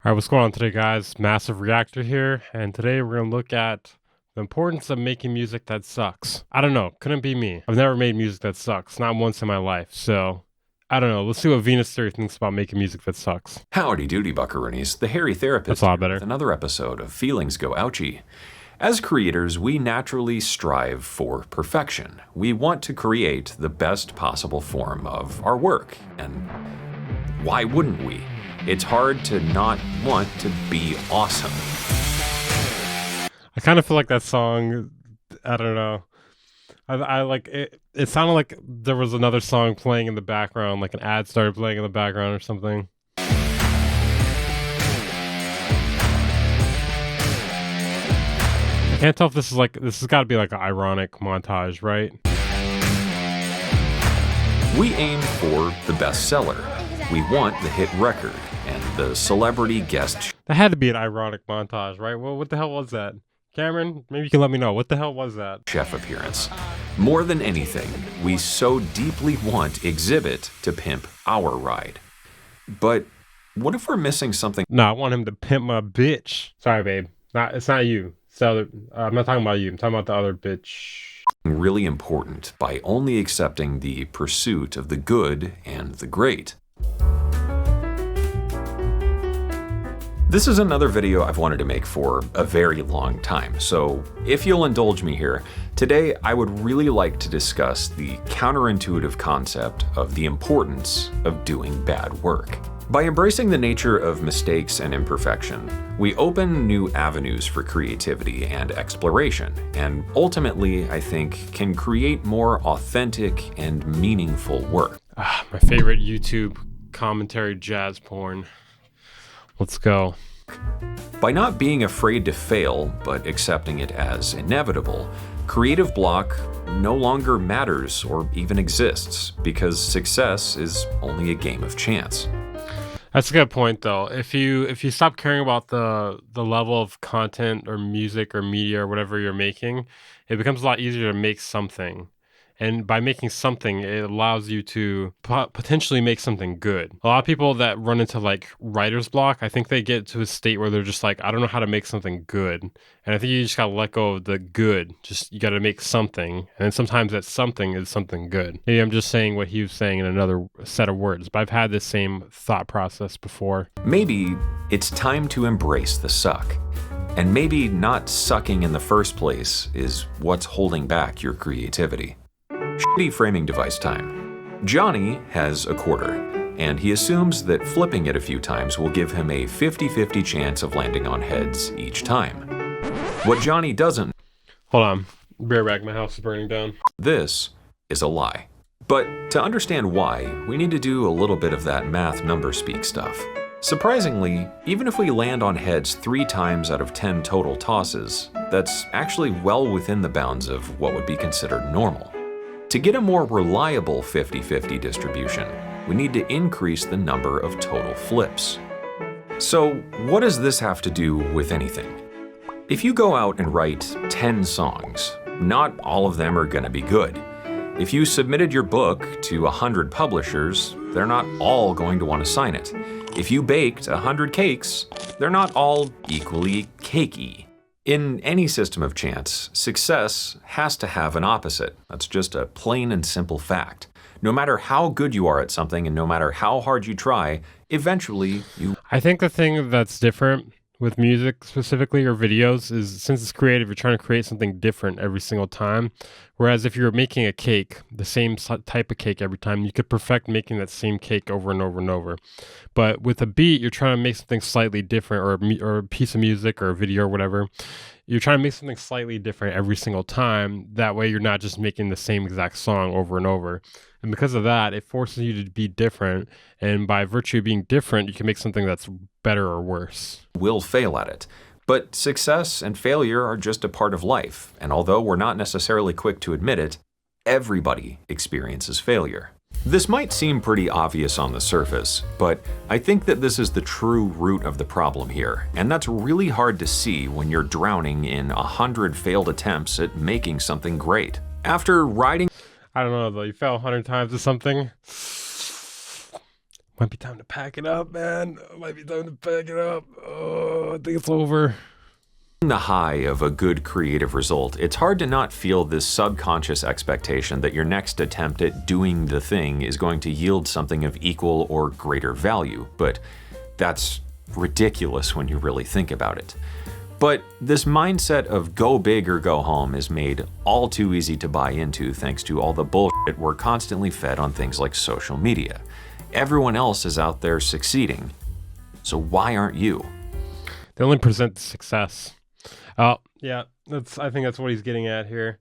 All right, what's going on today, guys? Massive Reactor here, and today we're going to look at the importance of making music that sucks. I don't know, couldn't be me. I've never made music that sucks, not once in my life, so I don't know. Let's see what Venus Theory thinks about making music that sucks. Howdy doody, buckaroonies. The Hairy Therapist That's a lot here better. with another episode of Feelings Go Ouchie. As creators, we naturally strive for perfection. We want to create the best possible form of our work, and why wouldn't we? It's hard to not want to be awesome. I kind of feel like that song, I don't know. I like it. It sounded like there was another song playing in the background, like an ad started playing in the background or something. I can't tell if this has got to be like an ironic montage, right? We aim for the bestseller. We want the hit record and the celebrity guest That had to be an ironic montage, right? Well, what the hell was that? Cameron, maybe you can let me know. What the hell was that? chef appearance. More than anything, we so deeply want Exhibit to pimp our ride. But what if we're missing something No, I want him to pimp my bitch. Sorry, babe. It's not you. So I'm not talking about you. I'm talking about the other bitch. really important by only accepting the pursuit of the good and the great? This is another video I've wanted to make for a very long time, so if you'll indulge me here, today I would really like to discuss the counterintuitive concept of the importance of doing bad work. By embracing the nature of mistakes and imperfection, we open new avenues for creativity and exploration, and ultimately, I think, can create more authentic and meaningful work. My favorite YouTube commentary jazz porn. Let's go. By not being afraid to fail, but accepting it as inevitable, creative block no longer matters or even exists, because success is only a game of chance. That's a good point, though. If you stop caring about the level of content or music or media or whatever you're making, it becomes a lot easier to make something. And by making something, it allows you to potentially make something good. A lot of people that run into like writer's block, I think they get to a state where they're just like, I don't know how to make something good. And I think you just gotta let go of the good. Just you gotta make something. And then sometimes that something is something good. Maybe I'm just saying what he was saying in another set of words, but I've had this same thought process before. Maybe it's time to embrace the suck. And maybe not sucking in the first place is what's holding back your creativity. Shitty framing device time. Johnny has a quarter, and he assumes that flipping it a few times will give him a 50-50 chance of landing on heads each time. What Johnny doesn't— Hold on. Be right back. My house is burning down. this is a lie. But to understand why, we need to do a little bit of that math number speak stuff. Surprisingly, even if we land on heads 3 times out of 10 total tosses, that's actually well within the bounds of what would be considered normal. To get a more reliable 50-50 distribution, we need to increase the number of total flips. So what does this have to do with anything? If you go out and write 10 songs, not all of them are going to be good. If you submitted your book to 100 publishers, they're not all going to want to sign it. If you baked 100 cakes, they're not all equally cakey. In any system of chance, success has to have an opposite. That's just a plain and simple fact. No matter how good you are at something and no matter how hard you try, eventually you— I think the thing that's different with music specifically or videos is since it's creative, you're trying to create something different every single time. Whereas if you're making a cake, the same type of cake every time, you could perfect making that same cake over and over and over. But with a beat, you're trying to make something slightly different, or a piece of music or a video or whatever. You're trying to make something slightly different every single time. That way you're not just making the same exact song over and over. And because of that, it forces you to be different. And by virtue of being different, you can make something that's better or worse. will fail at it. But success and failure are just a part of life, and although we're not necessarily quick to admit it, everybody experiences failure. This might seem pretty obvious on the surface, but I think that this is the true root of the problem here, and that's really hard to see when you're drowning in 100 failed attempts at making something great. After writing— I don't know though, you fail 100 times or something. Might be time to pack it up, man. Might be time to pack it up. Oh, I think it's over. The high of a good creative result, it's hard to not feel this subconscious expectation that your next attempt at doing the thing is going to yield something of equal or greater value, but that's ridiculous when you really think about it. But this mindset of go big or go home is made all too easy to buy into thanks to all the bullshit we're constantly fed on things like social media. Everyone else is out there succeeding, so why aren't you? They only present the success. Oh, yeah, I think that's what he's getting at here.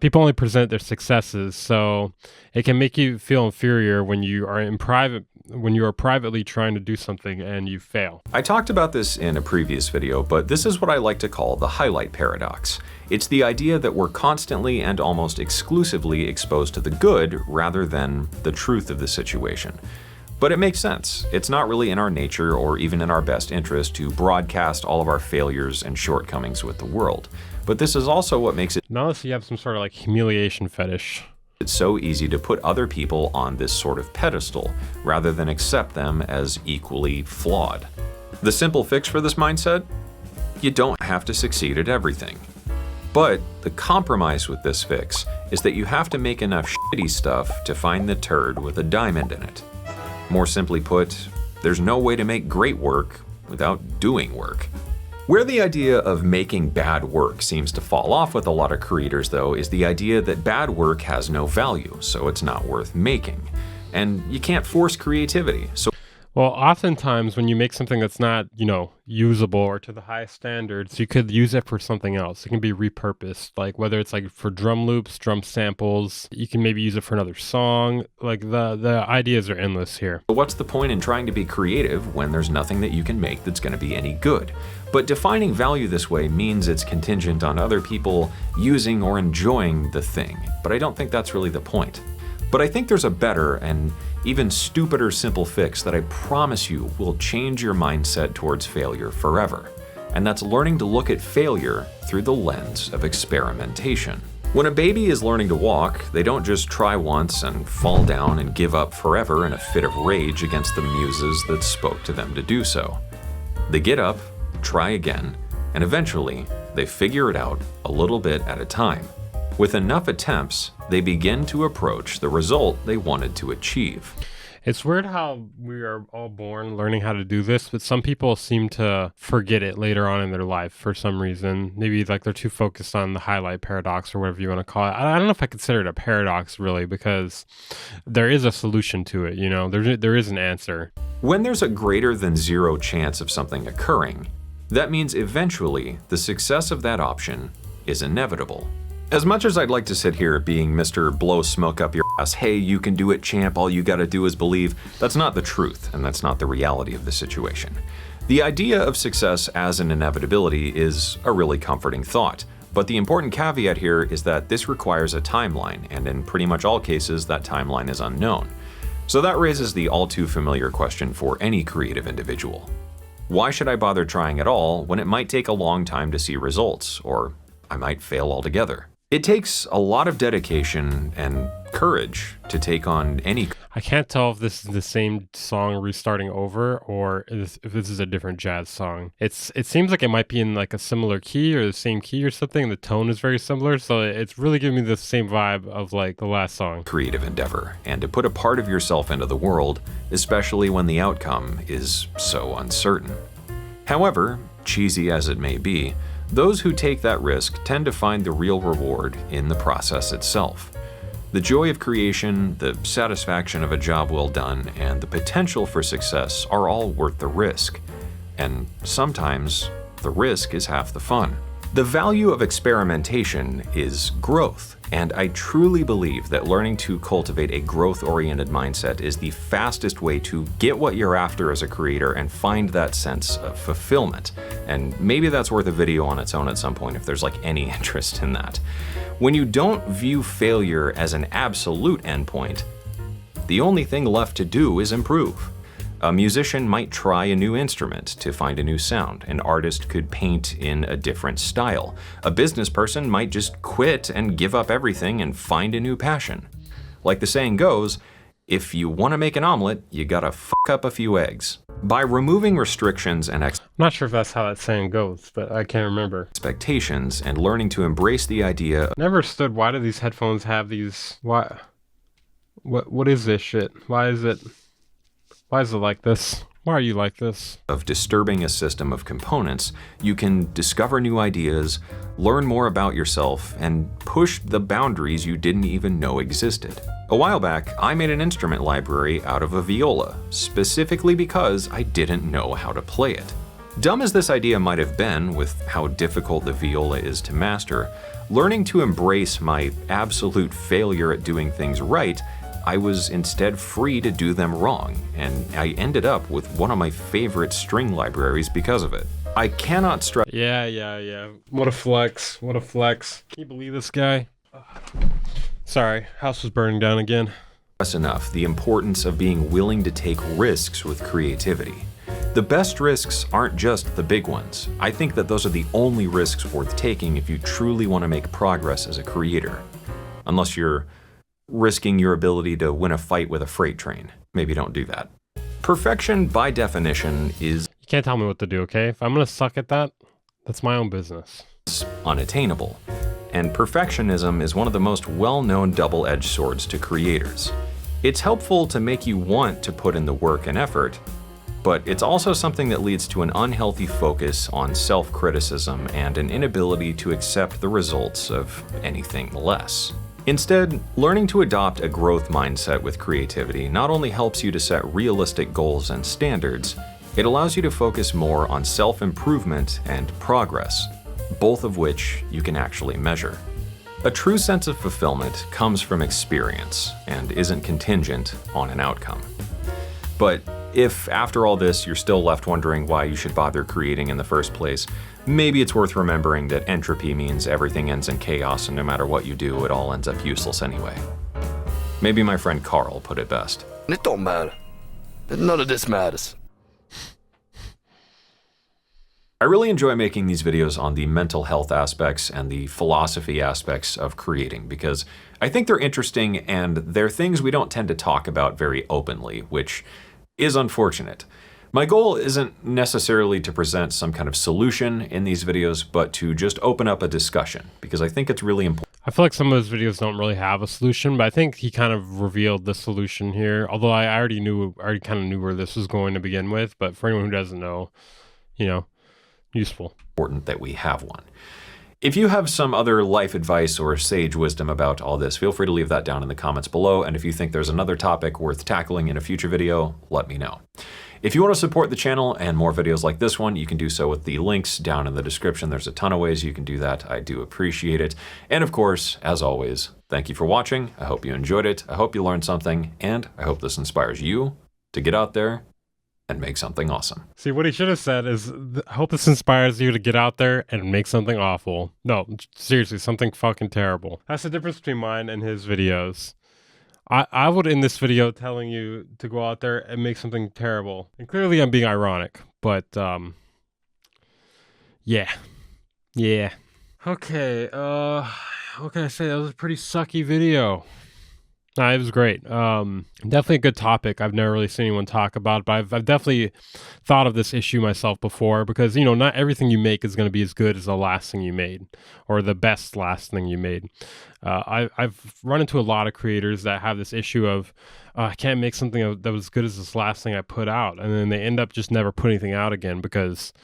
People only present their successes, so it can make you feel inferior when you are privately trying to do something and you fail. I talked about this in a previous video, but this is what I like to call the highlight paradox. It's the idea that we're constantly and almost exclusively exposed to the good rather than the truth of the situation. But it makes sense. It's not really in our nature or even in our best interest to broadcast all of our failures and shortcomings with the world. But this is also what makes it Not unless you have some sort of like humiliation fetish. It's so easy to put other people on this sort of pedestal rather than accept them as equally flawed. The simple fix for this mindset? You don't have to succeed at everything. But the compromise with this fix is that you have to make enough shitty stuff to find the turd with a diamond in it. More simply put, there's no way to make great work without doing work. Where the idea of making bad work seems to fall off with a lot of creators, though, is the idea that bad work has no value, so it's not worth making. And you can't force creativity, so Well, oftentimes when you make something that's not, usable or to the highest standards, you could use it for something else. It can be repurposed, like whether it's like for drum loops, drum samples, you can maybe use it for another song. Like the ideas are endless here. what's the point in trying to be creative when there's nothing that you can make that's going to be any good? But defining value this way means it's contingent on other people using or enjoying the thing. But I don't think that's really the point. But I think there's a better and even stupider simple fix that I promise you will change your mindset towards failure forever. And that's learning to look at failure through the lens of experimentation. When a baby is learning to walk, they don't just try once and fall down and give up forever in a fit of rage against the muses that spoke to them to do so. They get up, try again, and eventually they figure it out a little bit at a time. With enough attempts, they begin to approach the result they wanted to achieve. It's weird how we are all born learning how to do this, but some people seem to forget it later on in their life for some reason. Maybe like they're too focused on the highlight paradox or whatever you want to call it. I don't know if I consider it a paradox really, because there is a solution to it, there is an answer. When there's a greater than zero chance of something occurring, that means eventually the success of that option is inevitable. As much as I'd like to sit here being Mr. Blow Smoke Up Your Ass, hey, you can do it, champ, all you gotta do is believe, that's not the truth, and that's not the reality of the situation. The idea of success as an inevitability is a really comforting thought, but the important caveat here is that this requires a timeline, and in pretty much all cases, that timeline is unknown. So that raises the all too familiar question for any creative individual. Why should I bother trying at all when it might take a long time to see results, or I might fail altogether? It takes a lot of dedication and courage to take on any. I can't tell if this is the same song restarting over or if this is a different jazz song. It seems like it might be in like a similar key or the same key or something. The tone is very similar, so it's really giving me the same vibe of like the last song. Creative endeavor, and to put a part of yourself into the world, especially when the outcome is so uncertain. However, cheesy as it may be, those who take that risk tend to find the real reward in the process itself. The joy of creation, the satisfaction of a job well done, and the potential for success are all worth the risk. And sometimes, the risk is half the fun. The value of experimentation is growth, and I truly believe that learning to cultivate a growth-oriented mindset is the fastest way to get what you're after as a creator and find that sense of fulfillment. And maybe that's worth a video on its own at some point if there's like any interest in that. When you don't view failure as an absolute endpoint, the only thing left to do is improve. A musician might try a new instrument to find a new sound. An artist could paint in a different style. A business person might just quit and give up everything and find a new passion. Like the saying goes, If you want to make an omelet, you gotta fuck up a few eggs. By removing restrictions and I'm not sure if that's how that saying goes, but I can't remember. expectations and learning to embrace the idea Never understood why do these headphones have these, why, what is this shit? Why is it like this? Why are you like this? of disturbing a system of components, you can discover new ideas, learn more about yourself, and push the boundaries you didn't even know existed. A while back, I made an instrument library out of a viola, specifically because I didn't know how to play it. Dumb as this idea might have been, with how difficult the viola is to master, learning to embrace my absolute failure at doing things right, I was instead free to do them wrong, and I ended up with one of my favorite string libraries because of it. I cannot stress Yeah. What a flex. What a flex. Can you believe this guy? Sorry, house was burning down again. enough the importance of being willing to take risks with creativity. The best risks aren't just the big ones. I think that those are the only risks worth taking if you truly want to make progress as a creator. Unless you're risking your ability to win a fight with a freight train. Maybe don't do that. Perfection, by definition, is You can't tell me what to do, okay? If I'm gonna suck at that, that's my own business. unattainable. And perfectionism is one of the most well-known double-edged swords to creators. It's helpful to make you want to put in the work and effort, but it's also something that leads to an unhealthy focus on self-criticism and an inability to accept the results of anything less. Instead, learning to adopt a growth mindset with creativity not only helps you to set realistic goals and standards, it allows you to focus more on self-improvement and progress, both of which you can actually measure. A true sense of fulfillment comes from experience and isn't contingent on an outcome. But if after all this you're still left wondering why you should bother creating in the first place, maybe it's worth remembering that entropy means everything ends in chaos, and no matter what you do, it all ends up useless anyway. Maybe my friend Carl put it best. It don't matter. None of this matters. I really enjoy making these videos on the mental health aspects and the philosophy aspects of creating because I think they're interesting and they're things we don't tend to talk about very openly, which is unfortunate. My goal isn't necessarily to present some kind of solution in these videos, but to just open up a discussion because I think it's really important. I feel like some of those videos don't really have a solution, but I think he kind of revealed the solution here. Although I already kind of knew where this was going to begin with, but for anyone who doesn't know, useful. Important that we have one. If you have some other life advice or sage wisdom about all this, feel free to leave that down in the comments below. And if you think there's another topic worth tackling in a future video, let me know. If you want to support the channel and more videos like this one, you can do so with the links down in the description. There's a ton of ways you can do that. I do appreciate it. And of course, as always, thank you for watching. I hope you enjoyed it. I hope you learned something. And I hope this inspires you to get out there and make something awesome. See, what he should have said is, I hope this inspires you to get out there and make something awful. No, seriously, something fucking terrible. That's the difference between mine and his videos. I would end this video telling you to go out there and make something terrible. And clearly I'm being ironic, but yeah. Okay, what can I say? That was a pretty sucky video. It was great. Definitely a good topic. I've never really seen anyone talk about it, but I've definitely thought of this issue myself before because, not everything you make is going to be as good as the last thing you made or the best last thing you made. I've run into a lot of creators that have this issue of, I can't make something that was as good as this last thing I put out. And then they end up just never putting anything out again because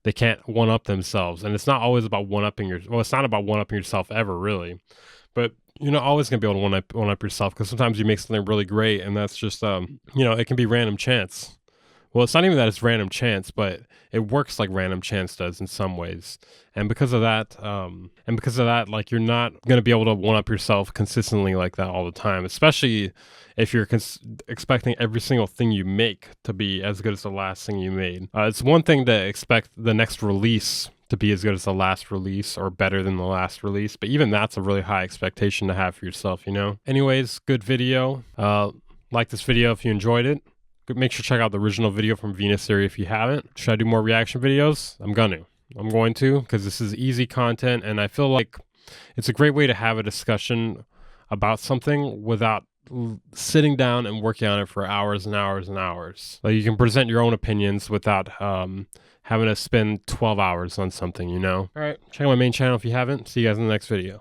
they can't one-up themselves. And it's not always about one-upping it's not about one-upping yourself ever, really. But you're not always going to be able to one up yourself because sometimes you make something really great and that's just, it can be random chance. Well, it's not even that it's random chance, but it works like random chance does in some ways. And because of that, like you're not going to be able to one up yourself consistently like that all the time, especially if you're expecting every single thing you make to be as good as the last thing you made. It's one thing to expect the next release to be as good as the last release or better than the last release, but even that's a really high expectation to have for yourself, Anyways, good video. Like this video if you enjoyed it. Make sure to check out the original video from Venus Theory if you haven't. Should I do more reaction videos? I'm going to because this is easy content and I feel like it's a great way to have a discussion about something without sitting down and working on it for hours and hours and hours. Like you can present your own opinions without having to spend 12 hours on something, you know? All right, check out my main channel if you haven't. See you guys in the next video.